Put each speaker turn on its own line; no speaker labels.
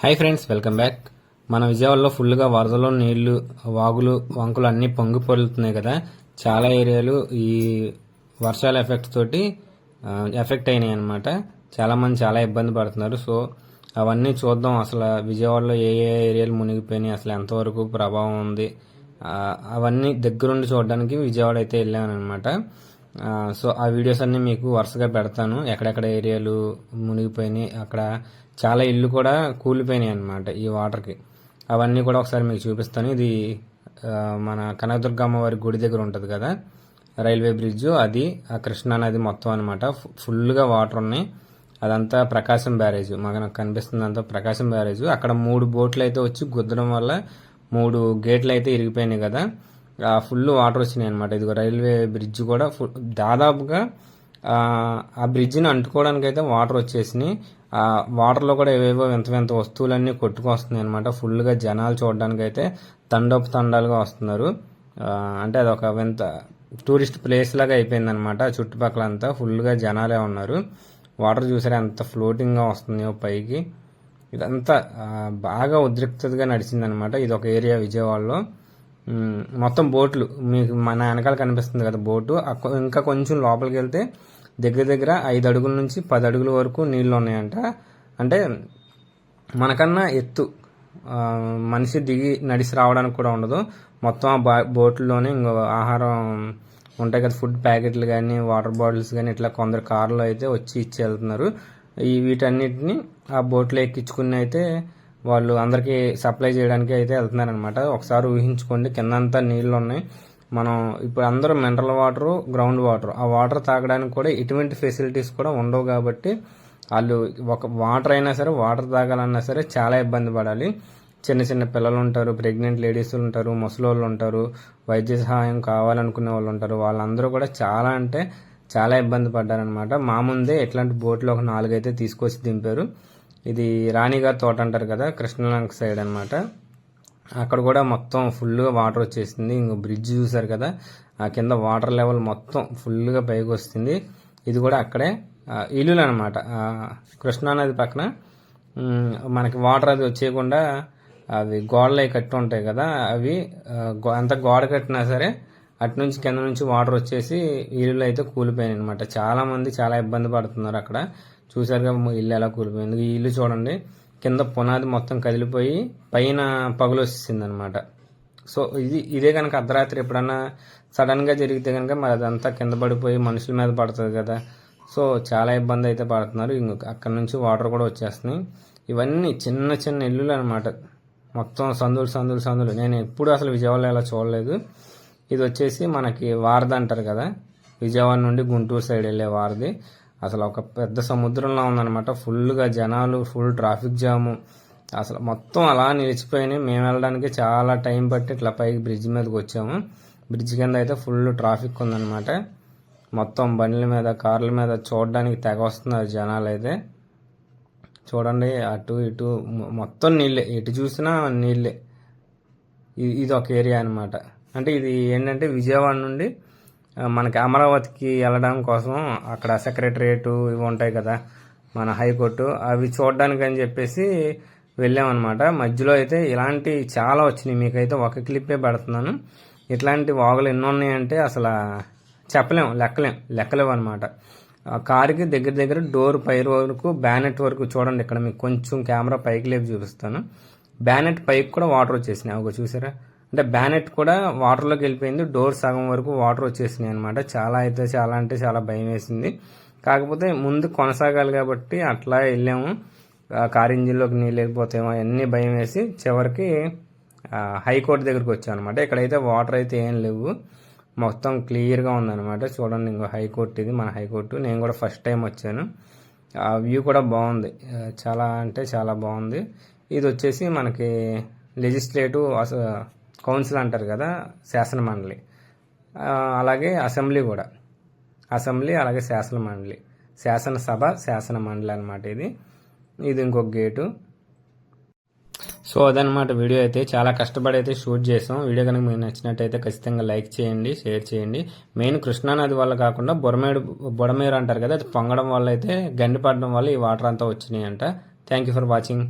Hi friends, welcome back. మన విజయవాడలో ఫుల్గా వరదలు, నీళ్లు, వాగులు, వంకులు అన్నీ పొంగి పొరులుతున్నాయి కదా. చాలా ఏరియాలు ఈ వర్షాల ఎఫెక్ట్ తోటి ఎఫెక్ట్ అయినాయి అనమాట. చాలామంది చాలా ఇబ్బంది పడుతున్నారు. సో అవన్నీ చూద్దాం. అసలు విజయవాడలో ఏ ఏ ఏరియాలు మునిగిపోయినాయి, అసలు ఎంతవరకు ప్రభావం ఉంది, అవన్నీ దగ్గరుండి చూడడానికి విజయవాడ అయితే వెళ్ళాను అనమాట. సో ఆ వీడియోస్ అన్నీ మీకు వరుసగా పెడతాను. ఎక్కడెక్కడ ఏరియాలు మునిగిపోయినాయి, అక్కడ చాలా ఇల్లు కూడా కూలిపోయినాయి అనమాట ఈ వాటర్కి. అవన్నీ కూడా ఒకసారి మీకు చూపిస్తాను. ఇది మన కనకదుర్గమ్మ వారి గుడి దగ్గర ఉంటుంది కదా, రైల్వే బ్రిడ్జ్, అది ఆ కృష్ణా నది మొత్తం అనమాట. ఫుల్గా వాటర్ ఉన్నాయి. అదంతా ప్రకాశం బ్యారేజ్, మనకు కనిపిస్తుంది అంతా ప్రకాశం బ్యారేజ్. అక్కడ 3 బోట్లు అయితే వచ్చి గుద్దడం వల్ల 3 గేట్లు అయితే ఇరిగిపోయినాయి కదా. ఫుల్ వాటర్ వచ్చినాయి అనమాట. ఇది రైల్వే బ్రిడ్జ్ కూడా దాదాపుగా ఆ బ్రిడ్జిని అంటుకోవడానికి అయితే వాటర్ వచ్చేసినాయి. ఆ వాటర్లో కూడా ఏవేవో వింత వింత వస్తువులన్నీ కొట్టుకొస్తున్నాయి అనమాట. ఫుల్గా జనాలు చూడడానికి అయితే తండోపు తండాలుగా వస్తున్నారు. అంటే అదొక వింత టూరిస్ట్ ప్లేస్ లాగా అయిపోయింది అనమాట. చుట్టుపక్కల అంతా ఫుల్గా జనాలే ఉన్నారు. వాటర్ చూసారా ఎంత ఫ్లోటింగ్గా వస్తున్నాయో పైకి. ఇదంతా బాగా ఉద్రిక్తతగా నడిచిందనమాట. ఇది ఒక ఏరియా విజయవాడలో. మొత్తం బోట్లు మీకు మన వెనకాల కనిపిస్తుంది కదా బోటు. ఇంకా కొంచెం లోపలికి వెళ్తే దగ్గర దగ్గర 5 అడుగుల నుంచి 10 అడుగుల వరకు నీళ్ళు ఉన్నాయంట. అంటే మనకన్నా ఎత్తు, మనిషి దిగి నడిచి రావడానికి కూడా ఉండదు. మొత్తం ఆ బోట్లోనే ఇంకో ఆహారం ఉంటాయి కదా, ఫుడ్ ప్యాకెట్లు కానీ వాటర్ బాటిల్స్ కానీ ఇట్లా కొందరు కార్లో అయితే వచ్చి ఇచ్చి వెళ్తున్నారు. వీటన్నిటిని ఆ బోట్లో ఎక్కించుకుని అయితే వాళ్ళు అందరికీ సప్లై చేయడానికి అయితే వెళ్తున్నారనమాట. ఒకసారి ఊహించుకోండి, కిందంతా నీళ్ళు ఉన్నాయి. మనం ఇప్పుడు అందరూ మినరల్ వాటర్, గ్రౌండ్ వాటర్, ఆ వాటర్ తాగడానికి కూడా ఎటువంటి ఫెసిలిటీస్ కూడా ఉండవు. కాబట్టి వాళ్ళు ఒక వాటర్ అయినా సరే, వాటర్ తాగాలన్నా సరే చాలా ఇబ్బంది పడాలి. చిన్న చిన్న పిల్లలు ఉంటారు, ప్రెగ్నెంట్ లేడీస్ ఉంటారు, ముసలోళ్ళు ఉంటారు, వైద్య సహాయం కావాలనుకునే వాళ్ళు ఉంటారు. వాళ్ళందరూ కూడా చాలా అంటే చాలా ఇబ్బంది పడ్డారనమాట. మా ముందే ఇట్లాంటి బోట్లు ఒక 4 అయితే తీసుకొచ్చి దింపారు. ఇది రాణిగారి తోట అంటారు కదా, కృష్ణలంక సైడ్ అనమాట. అక్కడ కూడా మొత్తం ఫుల్గా వాటర్ వచ్చేసింది. ఇంకో బ్రిడ్జ్ చూసారు కదా, ఆ కింద వాటర్ లెవెల్ మొత్తం ఫుల్గా పైకి వస్తుంది. ఇది కూడా అక్కడే ఇల్లులు అనమాట. కృష్ణానది పక్కన మనకి వాటర్ అది వచ్చేయకుండా అవి గోడలు అవి కట్టి ఉంటాయి కదా, అవి అంత గోడ కట్టినా సరే అటు నుంచి కింద నుంచి వాటర్ వచ్చేసి ఇల్లులు అయితే కూలిపోయినాయి అనమాట. చాలామంది చాలా ఇబ్బంది పడుతున్నారు అక్కడ. చూసారుగా ఇల్లు ఎలా కూలిపోయింది. ఈ ఇల్లు చూడండి, కింద పునాది మొత్తం కదిలిపోయి పైన పగులు వచ్చేసింది అనమాట. సో ఇదే కనుక అర్ధరాత్రి ఎప్పుడన్నా సడన్గా జరిగితే కనుక మరి అదంతా కింద పడిపోయి మనుషుల మీద పడుతుంది కదా. సో చాలా ఇబ్బంది అయితే పడుతున్నారు. అక్కడ నుంచి వాటర్ కూడా వచ్చేస్తున్నాయి. ఇవన్నీ చిన్న చిన్న ఇల్లులు అనమాట. మొత్తం సందులు సందులు సందులు. నేను ఎప్పుడు అసలు విజయవాడలో ఇలా చూడలేదు. ఇది వచ్చేసి మనకి వారధి అంటారు కదా, విజయవాడ నుండి గుంటూరు సైడ్ వెళ్ళే వారధి. అసలు ఒక పెద్ద సముద్రంలో ఉందన్నమాట. ఫుల్గా జనాలు, ఫుల్ ట్రాఫిక్ జాము, అసలు మొత్తం అలా నిలిచిపోయినాయి. మేము వెళ్ళడానికి చాలా టైం పట్టి ఇట్లా పైకి బ్రిడ్జ్ మీదకి వచ్చాము. బ్రిడ్జ్ కింద అయితే ఫుల్ ట్రాఫిక్ ఉందన్నమాట. మొత్తం బండ్ల మీద, కార్ల మీద చూడడానికి తెగ వస్తున్నారు జనాలు అయితే. చూడండి, అటు ఇటు మొత్తం నీళ్ళే, ఎటు చూసినా నీళ్ళే. ఇది ఒక ఏరియా అనమాట. అంటే ఇది ఏంటంటే విజయవాడ నుండి మనకి అమరావతికి వెళ్ళడం కోసం అక్కడ సెక్రటరియట్ ఇవి ఉంటాయి కదా, మన హైకోర్టు, అవి చూడడానికి అని చెప్పేసి వెళ్ళామన్నమాట. మధ్యలో అయితే ఇలాంటి చాలా వచ్చినాయి. మీకైతే ఒక క్లిప్పే పెడుతున్నాను. ఇట్లాంటి వాగులు ఎన్నో ఉన్నాయంటే అసలు చెప్పలేం, లెక్కలేవు అనమాట. కారుకి దగ్గర దగ్గర డోర్ పై వరకు, బ్యానెట్ వరకు చూడండి. ఇక్కడ మీకు కొంచెం కెమెరా పైకి లేపి చూపిస్తాను. బ్యానెట్ పైకి కూడా వాటర్ వచ్చేసినాయి. అవి చూసారా, అంటే బ్యానెట్ కూడా వాటర్లోకి వెళ్ళిపోయింది. డోర్ సగం వరకు వాటర్ వచ్చేసినాయి అనమాట. చాలా అయితే చాలా అంటే చాలా భయం వేసింది. కాకపోతే ముందు కొనసాగాలి కాబట్టి అట్లా వెళ్ళాము. కార్ ఇంజిన్లోకి నీళ్ళు వెళ్ళిపోతామో అన్నీ భయం వేసి చివరికి హైకోర్టు దగ్గరికి వచ్చాం అనమాట. ఇక్కడైతే వాటర్ అయితే ఏం లేవు, మొత్తం క్లియర్గా ఉందన్నమాట. చూడండి, ఇంకో హైకోర్టు, ఇది మన హైకోర్టు. నేను కూడా ఫస్ట్ టైం వచ్చాను. ఆ వ్యూ కూడా బాగుంది, చాలా అంటే చాలా బాగుంది. ఇది వచ్చేసి మనకి లెజిస్లేటివ్ కౌన్సిల్ అంటారు కదా, శాసన మండలి. అలాగే అసెంబ్లీ కూడా, అసెంబ్లీ అలాగే శాసన మండలి, శాసనసభ శాసన మండలి అనమాట. ఇది ఇంకొక గేటు. సో అదనమాట వీడియో. అయితే చాలా కష్టపడి అయితే షూట్ చేసాం. వీడియో కనుక మీకు నచ్చినట్టయితే ఖచ్చితంగా లైక్ చేయండి, షేర్ చేయండి. మెయిన్ కృష్ణానది వల్ల కాకుండా బుడమేరు అంటారు కదా, అది పొంగడం వల్ల అయితే గండి పడడం వల్ల ఈ వాటర్ అంతా వచ్చినాయి అంట. Thank you for watching.